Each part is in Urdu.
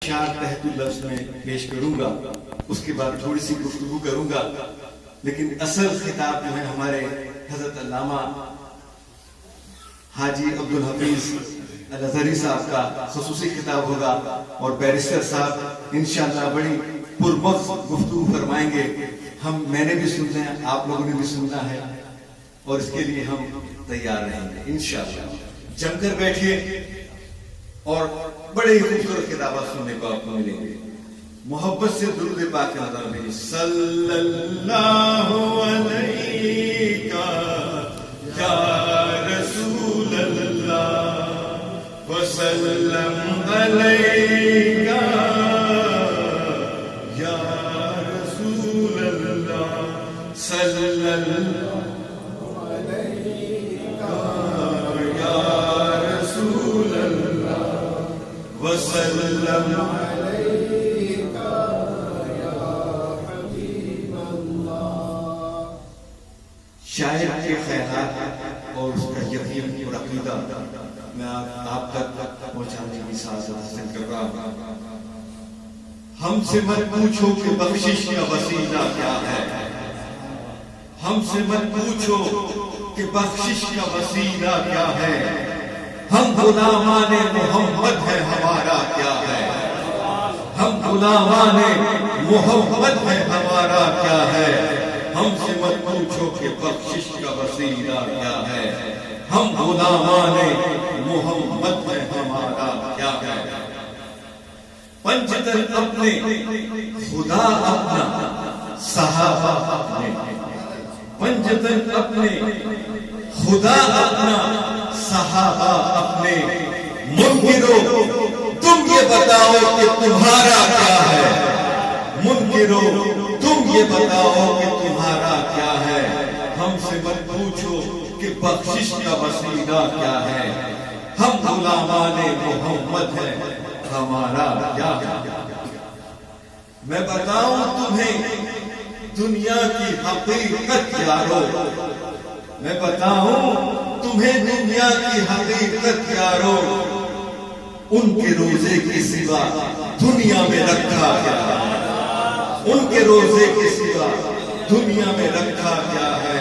چار تحت اللفظ میں پیش کروں گا، اس کے بعد تھوڑی سی گفتگو کروں گا، لیکن اصل خطاب جو ہے ہمارے حضرت علامہ حاجی عبدالحفیظ الازہری صاحب کا خصوصی خطاب ہوگا، اور بیرسٹر صاحب انشاءاللہ بڑی پرمغز گفتگو فرمائیں گے۔ میں نے بھی سننا ہے، آپ لوگوں نے بھی سننا ہے، اور اس کے لیے ہم تیار رہیں گے انشاءاللہ۔ جم کر بیٹھیے اور بڑے ہی خوبصورت خطابات سننے کو آپ کو ملیں گے۔ محبت سے درود پاک نظر میں صلی اللہ علیہ یا رسول اللہ وسلم علیہ یا رسول اللہ صلی اللہ وسلم علیکہ یا حبیب اللہ۔ شاعر کے خیالات اور اس کا یقین اور عقیدہ میں آپ تک پہنچانے کی سعادت حاصل کر رہا ہوں۔ ہم سے مت پوچھو کہ بخشش کا وسیلہ کیا ہے، ہم سے مت پوچھو کہ بخشش کا وسیلہ کیا ہے، ہم غلامان محمد ہے ہمارا کیا ہے، ہم غلامان محمد ہے ہمارا کیا ہے، ہم سے مت پوچھو کہ بخشش کا وسیلہ کیا ہے، ہم غلامان محمد ہے ہمارا کیا ہے۔ پنجتن اپنے خدا اپنا صحابہ اپنے، پنجتن اپنے خدا اپنا صحابہ اپنے، منکرو تم یہ بتاؤ کہ تمہارا کیا ہے، منکرو تم یہ بتاؤ کہ تمہارا کیا ہے، ہم سے مت پوچھو کہ بخشش کا وسیلہ کیا ہے، ہم غلامان محمد ہیں ہمارا کیا ہے۔ میں بتاؤں تمہیں دنیا کی حقیقت یارو، میں بتاؤں تمہیں دنیا کی حقیقت یارو، ان کے روزے کے سوا دنیا میں رکھا کیا ہے، ان کے روزے کے سوا دنیا میں رکھا کیا ہے،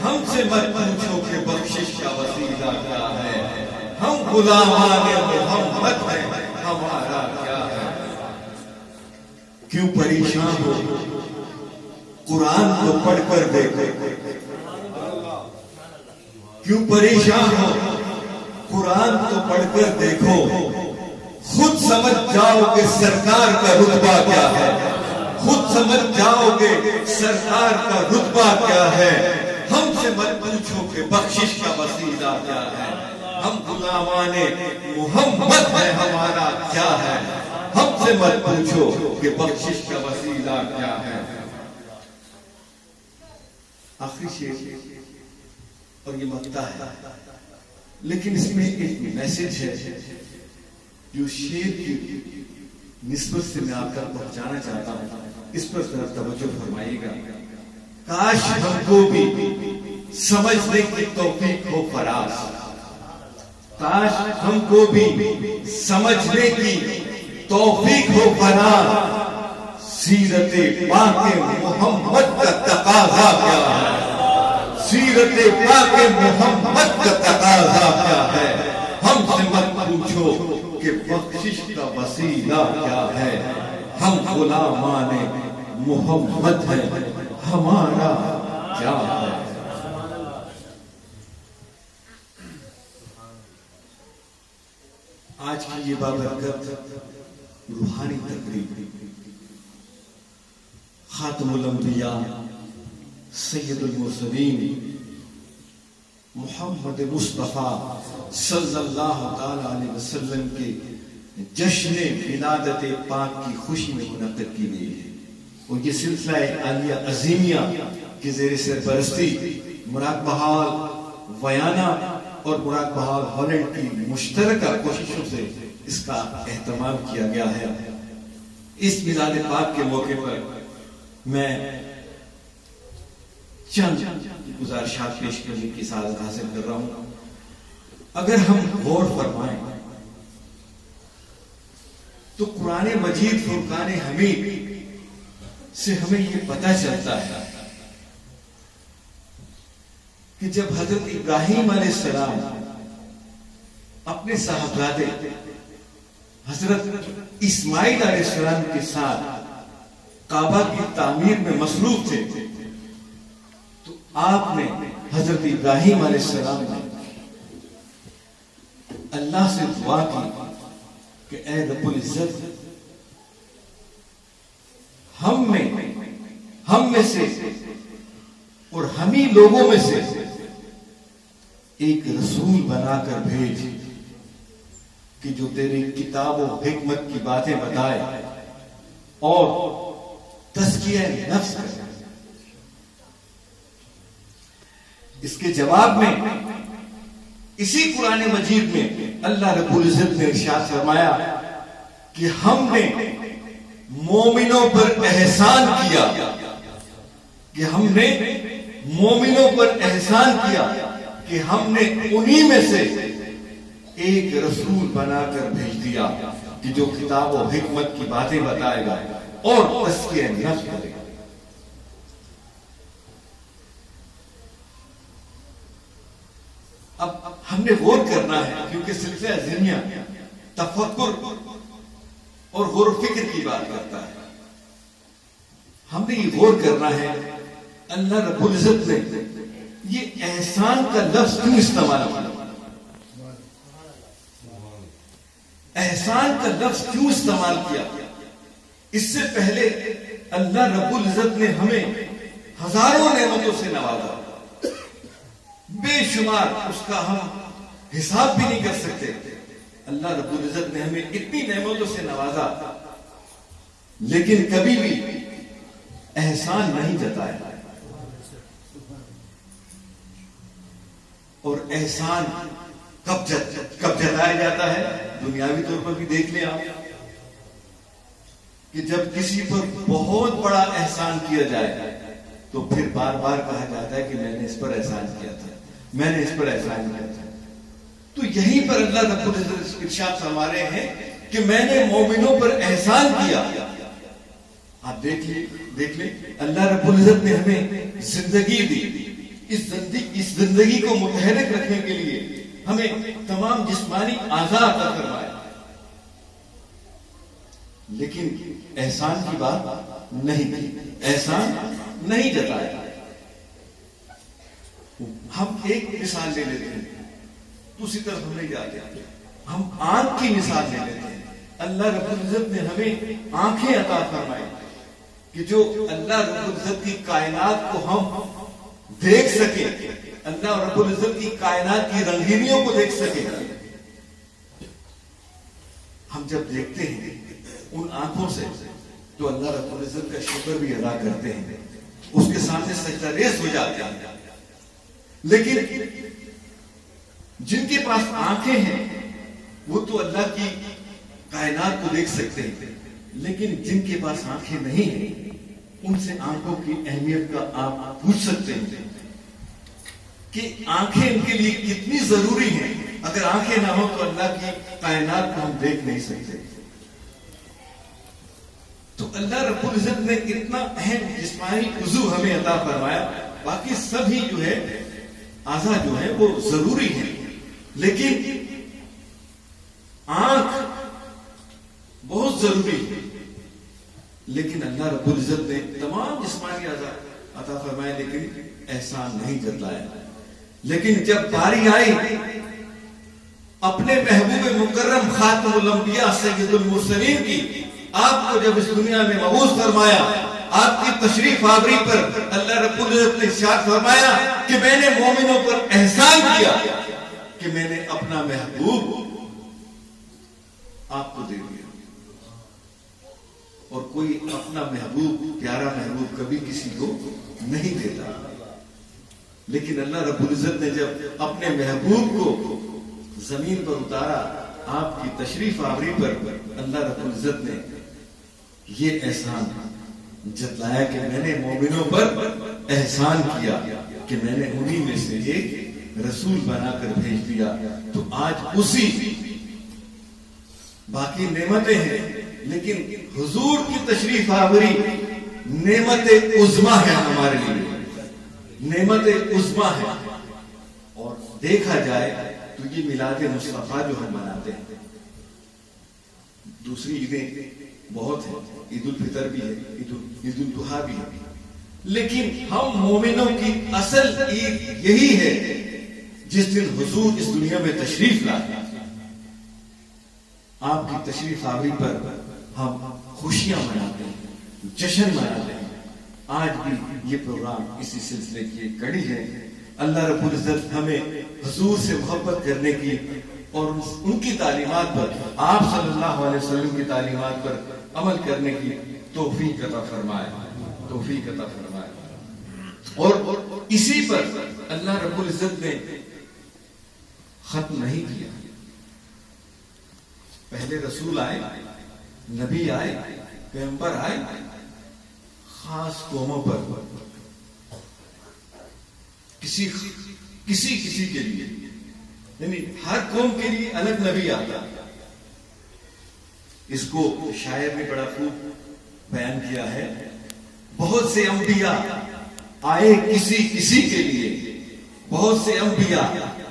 ہم سے مت پوچھو کہ بخشش کا وسیلہ کیا ہے، ہم غلامان محمد ہیں ہمارا کیا ہے۔ کیوں پریشان ہو قرآن کو پڑھ کر دیکھو، کیوں پریشان ہو قرآن کو پڑھ کر دیکھو، خود سمجھ جاؤ کہ سرکار کا رتبہ کیا ہے، خود سمجھ جاؤ گے سرکار کا رتبہ کیا ہے، ہم سے مت پوچھو کہ بخشش کا وسیلہ کیا ہے، ہم غلامان محمد ہے ہمارا کیا ہے، ہم سے مت پوچھو کہ بخشش کا وسیلہ کیا ہے۔ آخری شعر اور یہ مقطع ہے، لیکن اس میں ایک میسج ہے جو شعر کی نسبت سے میں آپ تک پہنچانا چاہتا ہوں، اس پر ذرا توجہ فرمائیے گا۔ کاش ہم کو بھی سمجھنے کی توفیق ہو فراز، کاش ہم کو بھی سمجھنے کی توفیق ہو فراز، سیرت پاک محمد کا تقاضا کیا ہے، سیرت پاک محمد کا تقاضا کیا ہے، ہم سے مت پوچھو کہ بخشش کا وسیلہ کیا ہے، ہم غلامان محمد ہیں ہمارا کیا ہے۔ آج کی یہ بابرکت روحانی تقریب خاتم الانبیاء سید المرسلین محمد مصطفیٰ صلی اللہ تعالی علیہ وسلم کے جشن ولادت پاک کی خوشی میں منعقد کی گئی ہے، اور یہ سلسلہ عالیہ عظیمیہ کی زیر سرپرستی مراد بحال ویانا اور مراد بحال ہالینڈ کی مشترکہ کوششوں سے اس کا اہتمام کیا گیا ہے۔ اس میلاد پاک کے موقع پر میں چند گزارشات پیش کرنے کی سعادت حاصل کر رہا ہوں۔ اگر ہم غور فرمائیں تو قرآن مجید فرقان حمید سے ہمیں یہ پتہ چلتا ہے کہ جب حضرت ابراہیم علیہ السلام اپنے صاحبزادے حضرت اسماعیل علیہ السلام کے ساتھ کعبہ کی تعمیر میں مصروف تھے تو آپ نے حضرت ابراہیم علیہ السلام نے اللہ سے دعا کی کہ اے رب العزت ہم میں سے اور ہمیں لوگوں میں سے ایک رسول بنا کر بھیج کہ جو تیری کتاب و حکمت کی باتیں بتائے اور تزکیہ نفس کرے۔ اس کے جواب میں اسی قرآن مجید میں اللہ رب العزت نے ارشاد فرمایا کہ ہم نے مومنوں پر احسان کیا کہ ہم نے مومنوں پر احسان کیا کہ ہم نے انہی میں سے ایک رسول بنا کر بھیج دیا کہ جو کتاب و حکمت کی باتیں بتائے گا اور تزکیہ نفس کرے گا۔ اب ہم نے غور کرنا ہے کیونکہ سلسلہ ذہنیہ تفکر اور غور و فکر کی بات کرتا ہے۔ ہم نے یہ غور کرنا ہے اللہ رب العزت نے یہ احسان کا لفظ کیوں استعمال کیا، احسان کا لفظ کیوں استعمال کیا۔ اس سے پہلے اللہ رب العزت نے ہمیں ہزاروں نعمتوں سے نوازا، بے شمار، اس کا ہم حساب بھی نہیں کر سکتے۔ اللہ رب العزت نے ہمیں اتنی نعمتوں سے نوازا لیکن کبھی بھی احسان نہیں جتایا۔ اور احسان کب جتایا جاتا ہے؟ دنیاوی طور پر بھی دیکھ لیں آپ کہ جب کسی پر بہت بڑا احسان کیا جائے تو پھر بار بار کہا جاتا ہے کہ میں نے اس پر احسان کیا تھا، میں نے اس پر احسان کیا تھا۔ تو یہیں پر اللہ رب العزت ارشاد فرما رہے ہیں کہ میں نے مومنوں پر احسان کیا۔ آپ دیکھ لیں اللہ رب العزت نے ہمیں زندگی دی، اس زندگی کو متحرک رکھنے کے لیے ہمیں تمام جسمانی اعضاء عطا فرمائے، لیکن احسان کی بات نہیں کی، احسان نہیں جتایا۔ ہم ایک مثال لے لیتے ہیں، دوسری طرف ہم نہیں جاتے، ہم آنکھ کی مثال لے لیتے ہیں۔ اللہ رب العزت نے ہمیں آنکھیں عطا فرمائی کہ جو اللہ رب العزت کی کائنات کو ہم دیکھ سکیں، اللہ رب العزت کی کائنات کی رنگینیوں کو دیکھ سکیں۔ ہم جب دیکھتے ہیں ان آنکھوں سے تو اللہ رب العزت کا شکر بھی ادا کرتے ہیں، اس کے سامنے سجدہ ریز ہو جاتے ہیں۔ لیکن جن کے پاس آنکھیں ہیں وہ تو اللہ کی کائنات کو دیکھ سکتے ہیں، لیکن جن کے پاس آنکھیں نہیں ہیں ان سے آنکھوں کی اہمیت کا آپ پوچھ سکتے ہیں کہ آنکھیں ان کے لیے کتنی ضروری ہیں۔ اگر آنکھیں نہ ہو تو اللہ کی کائنات کو ہم دیکھ نہیں سکتے۔ تو اللہ رب العزت نے اتنا اہم جسمانی عضو ہمیں عطا فرمایا، باقی سبھی جو ہے اعضاء جو ہے وہ ضروری ہیں، لیکن آنکھ بہت ضروری ہے۔ لیکن اللہ رب العزت نے تمام جسمانی اعضاء عطا فرمائے لیکن احسان نہیں جتلایا۔ لیکن جب باری آئی اپنے محبوب مکرم خاتم الانبیاء سید المرسلین کی، آپ کو جب اس دنیا میں مبعوث فرمایا، آپ کی تشریف آوری پر اللہ رب العزت نے ارشاد فرمایا کہ میں نے مومنوں پر احسان کیا کہ میں نے اپنا محبوب آپ کو دے دیا۔ اور کوئی اپنا محبوب، پیارا محبوب کبھی کسی کو نہیں دیتا، لیکن اللہ رب العزت نے جب اپنے محبوب کو زمین پر اتارا، آپ کی تشریف آوری پر اللہ رب العزت نے یہ احسان جتلایا کہ میں نے مومنوں پر احسان کیا کہ میں نے انہی میں سے ایک رسول بنا کر بھیج دیا۔ تو آج اسی باقی نعمتیں ہیں لیکن حضور کی تشریف آوری نعمت عظما ہے ہمارے لیے، نعمت عظما ہے۔ اور دیکھا جائے تو یہ میلاد مصطفیٰ جو ہم مناتے ہیں، دوسری عیدیں بہت ہیں، عید الفطر بھی ہے، عید الاضحیٰ بھی ہے، لیکن ہم مومنوں کی اصل عید یہی ہے جس دن حضور اس دنیا میں تشریف لائے۔ آپ کی تشریف آوری پر ہم خوشیاں مناتے ہیں، جشن مناتے ہیں۔ آج بھی یہ پروگرام اسی سلسلے کی ایک کڑی ہے۔ اللہ رب العزت ہمیں حضور سے محبت کرنے کی اور ان کی تعلیمات پر، آپ صلی اللہ علیہ وسلم کی تعلیمات پر عمل کرنے کی توفیق عطا فرمائے، توفیق عطا فرمائے۔ اور اسی پر اللہ رب العزت نے ختم نہیں کیا۔ پہلے رسول آئے، نبی آئے، پیغمبر آئے، خاص قوموں پر، کسی کے لیے، یعنی ہر قوم کے لیے الگ نبی آتا۔ اس کو شاعر نے بڑا خوب بیان کیا ہے، بہت سے انبیاء آئے کسی کے لیے، بہت سے انبیاء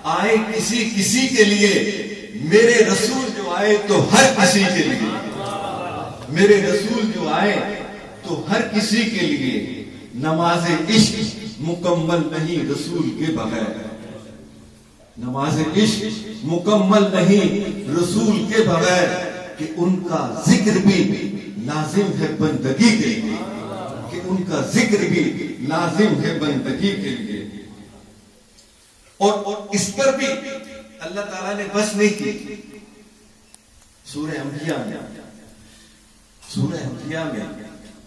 آئے کسی کے لیے، میرے رسول جو آئے تو ہر کسی کے لیے، میرے رسول جو آئے تو ہر کسی کے لیے۔ نماز عشق مکمل نہیں رسول کے بغیر، نماز عشق مکمل نہیں رسول کے بغیر، کہ ان کا ذکر بھی لازم ہے بندگی کے لیے، کہ ان کا ذکر بھی لازم ہے بندگی کے لیے۔ اور اس پر بھی اللہ تعالیٰ نے بس نہیں کی۔ سورہ انبیاء میں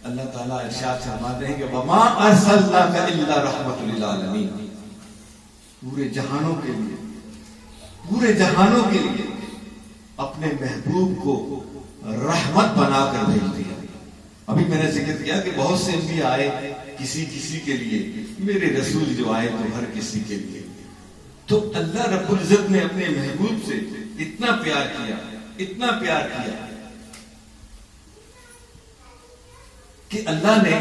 اللہ تعالیٰ ارشاد فرماتے ہیں کہ وَمَا أَرْسَلْنَاكَ إِلَّا رَحْمَةً لِلْعَالَمِينَ، پورے جہانوں کے لیے اپنے محبوب کو رحمت بنا کر بھیج دیا۔ ابھی میں نے ذکر کیا کہ بہت سے انبیاء آئے کسی کے لیے، میرے رسول جو آئے تو ہر کسی کے لیے۔ تو اللہ رب العزت نے اپنے محبوب سے اتنا پیار کیا کہ اللہ نے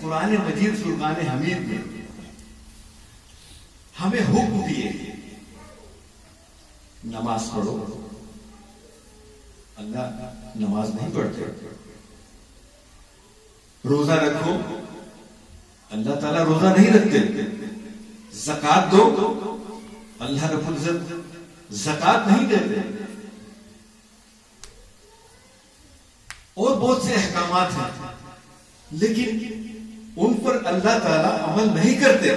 قرآن مجید فرقان حمید میں ہمیں حکم دیے، نماز پڑھو۔ اللہ نماز نہیں پڑھتے۔ روزہ رکھو، اللہ تعالیٰ روزہ نہیں رکھتے۔ زکات دو، اللہ رب العزت زکات نہیں دیتے۔ اور بہت سے احکامات ہیں، لیکن ان پر اللہ تعالیٰ عمل نہیں کرتے،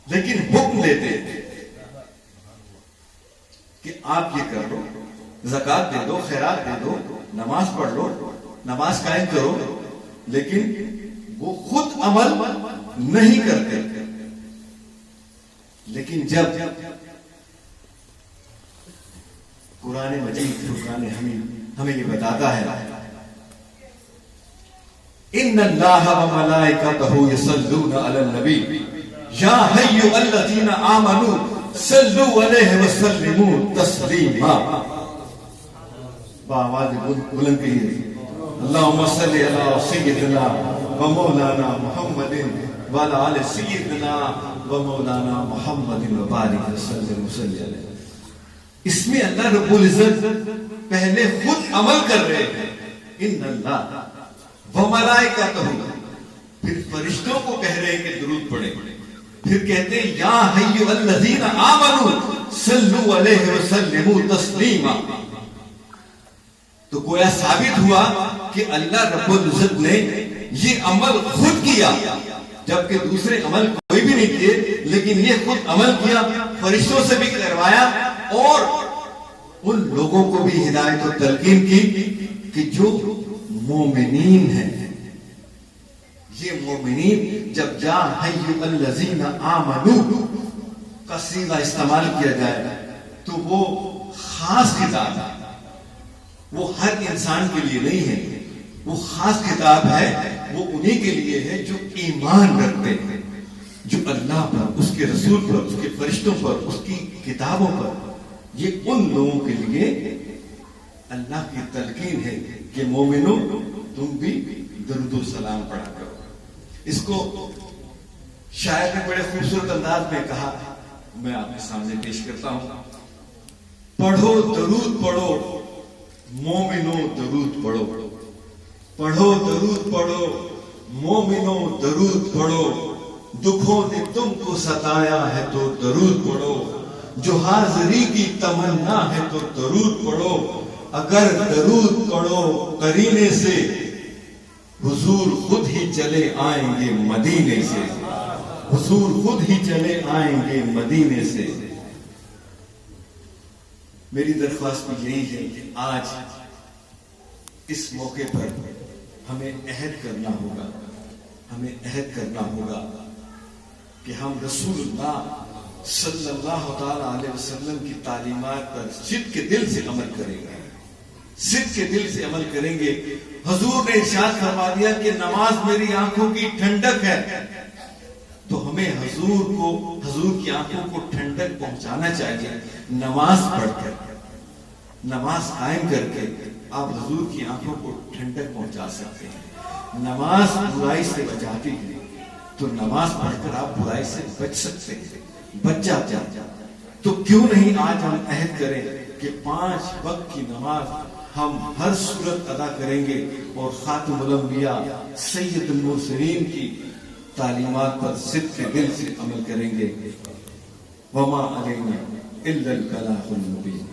لیکن حکم دیتے کہ آپ یہ کر لو، زکات دے دو، خیرات دے دو، نماز پڑھ لو، نماز قائم کرو، لیکن وہ خود عمل نہیں کرتے۔ لیکن جب قرآن مجید فرقان حمید ہمیں یہ بتاتا ہے ان اللہ وملائکتہ یصلون علی النبی یا ایھا الذین آمنوا صلوا علیہ وسلموا تسلیما۔ بآواز بلند کہیے، اللہم صلی علی سیدنا و مولانا محمد وعلی آل سیدنا و مولانا محمد وبارک وسلم علیہ۔ اس میں اللہ رب العزت پہلے خود عمل کر رہے ہیں، ان اللہ وملائکتہ، پھر فرشتوں کو کہہ رہے ہیں کہ درود پڑھیں، پھر کہتے ہیں یا ایھا الذین آمنوا صلوا علیہ وسلموا تسلیما۔ تو گویا ثابت ہوا کہ اللہ رب العزت نے یہ عمل خود کیا، جبکہ دوسرے عمل کوئی بھی نہیں کیے، لیکن یہ خود عمل کیا، فرشتوں سے بھی کروایا، اور ان لوگوں کو بھی ہدایت و تلقین کی کہ جو مومنین ہیں، یہ مومنین جب جا ایھا الذین آمنوا کا صیغہ استعمال کیا جائے تو وہ خاص کتاب ہے، وہ ہر انسان کے لیے نہیں ہے، وہ خاص کتاب ہے، وہ انہی کے لیے ہے جو ایمان رکھتے ہیں، جو اللہ پر، اس کے رسول پر، اس کے فرشتوں پر، اس کی کتابوں پر۔ یہ ان لوگوں کے لیے اللہ کی تلقین ہے کہ مومنو تم بھی درود و سلام پڑھا کرو. اس کو شاعر نے بڑے خوبصورت انداز میں کہا, میں آپ کے سامنے پیش کرتا ہوں. پڑھو درود پڑھو مومنو درود پڑھو, پڑھو درود پڑھو مومنو درود پڑھو, دکھوں نے تم کو ستایا ہے تو درود پڑھو, جو حاضری کی تمنا ہے تو درود پڑھو, اگر درود پڑھو قرینے سے حضور خود ہی چلے آئیں گے مدینے سے, حضور خود ہی چلے آئیں گے مدینے سے. میری درخواست بھی یہی ہے کہ آج اس موقع پر ہمیں عہد کرنا ہوگا, ہمیں عہد کرنا ہوگا کہ ہم رسول اللہ صلی اللہ تعالی علیہ وسلم کی تعلیمات پر صدق کے دل سے عمل کریں گے, صدق کے دل سے عمل کریں گے. حضور نے ارشاد فرما دیا کہ نماز میری آنکھوں کی ٹھنڈک ہے, تو ہمیں حضور کی آنکھوں کو ٹھنڈک پہنچانا چاہیے. نماز پڑھ کر, نماز قائم کر کے آپ حضور کی آنکھوں کو ٹھنڈک پہنچا سکتے ہیں. نماز برائی سے بچاتی ہے, تو نماز پڑھ کر آپ برائی سے بچ سکتے ہیں, بچ جاتے ہیں. تو کیوں نہیں آج ہم عہد کریں کہ 5 وقت کی نماز ہم ہر صورت ادا کریں گے اور خاتم الانبیاء سید المرسلین کی تعلیمات پر صدق کے دل سے عمل کریں گے. وما علینا الا البلاغ المبین.